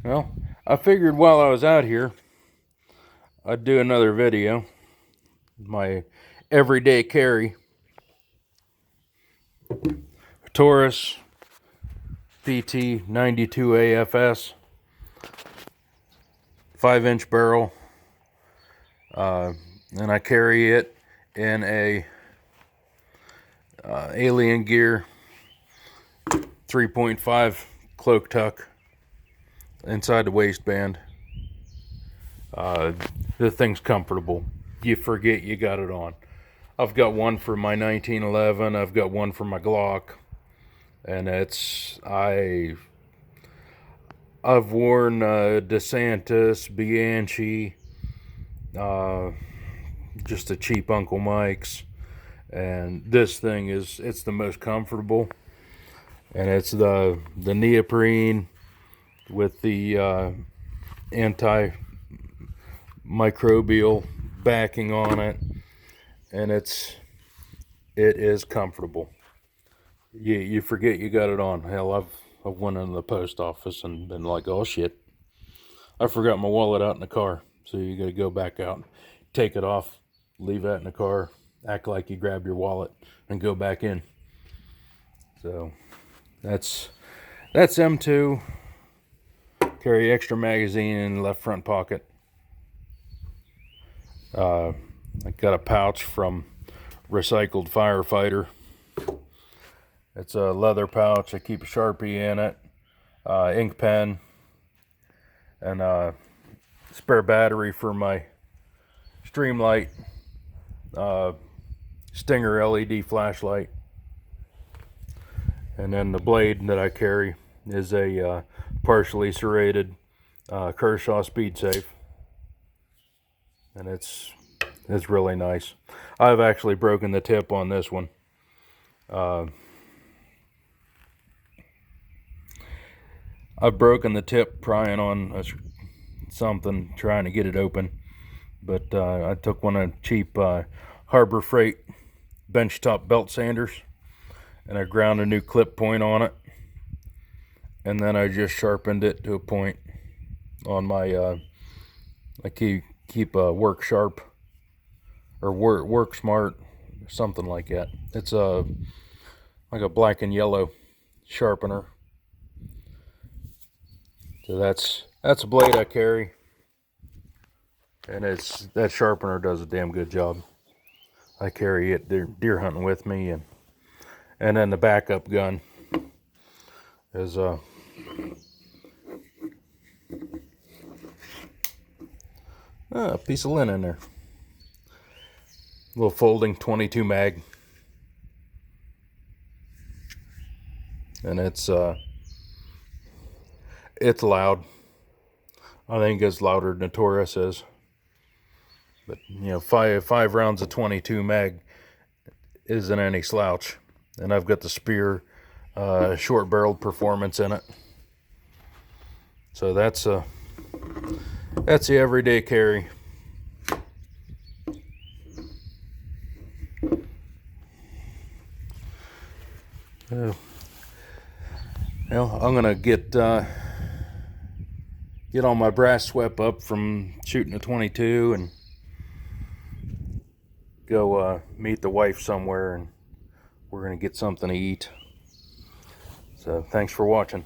Well, I figured while I was out here, I'd do another video. My everyday carry. Taurus PT92 AFS. 5-inch barrel. And I carry it in a Alien Gear 3.5 cloak tuck inside the waistband. The thing's comfortable. You forget you got it on. I've got one for my 1911. I've got one for my Glock, and I've worn DeSantis, Bianchi, just the cheap Uncle Mike's, and this thing it's the most comfortable, and it's the neoprene with the antimicrobial backing on it, and it is comfortable. You forget you got it on. Hell, I've went into the post office and been like, oh shit, I forgot my wallet out in the car. So you got to go back out, take it off, leave that in the car, act like you grabbed your wallet, and go back in. So that's M2. Carry extra magazine in the left front pocket. I got a pouch from Recycled Firefighter. It's a leather pouch. I keep a Sharpie in it, ink pen, and a spare battery for my Streamlight Stinger LED flashlight. And then the blade that I carry is a partially serrated Kershaw Speedsafe, and it's really nice. I've actually broken the tip on this one. I've broken the tip prying on something, trying to get it open, but I took one of cheap Harbor Freight benchtop belt sanders, and I ground a new clip point on it, and then I just sharpened it to a point on my I keep Work Sharp or Work Smart, something like that. It's like a black and yellow sharpener. So that's a blade I carry, and that sharpener does a damn good job. I carry it deer hunting with me, and then the backup gun is a piece of linen there. Little folding 22 mag, and it's loud. I think it's louder than a Taurus is. But you know, five rounds of 22 mag isn't any slouch. And I've got the Spear short barreled performance in it. So that's the everyday carry. Well, I'm gonna get all my brass swept up from shooting a 22 and go meet the wife somewhere, and we're gonna get something to eat. So thanks for watching.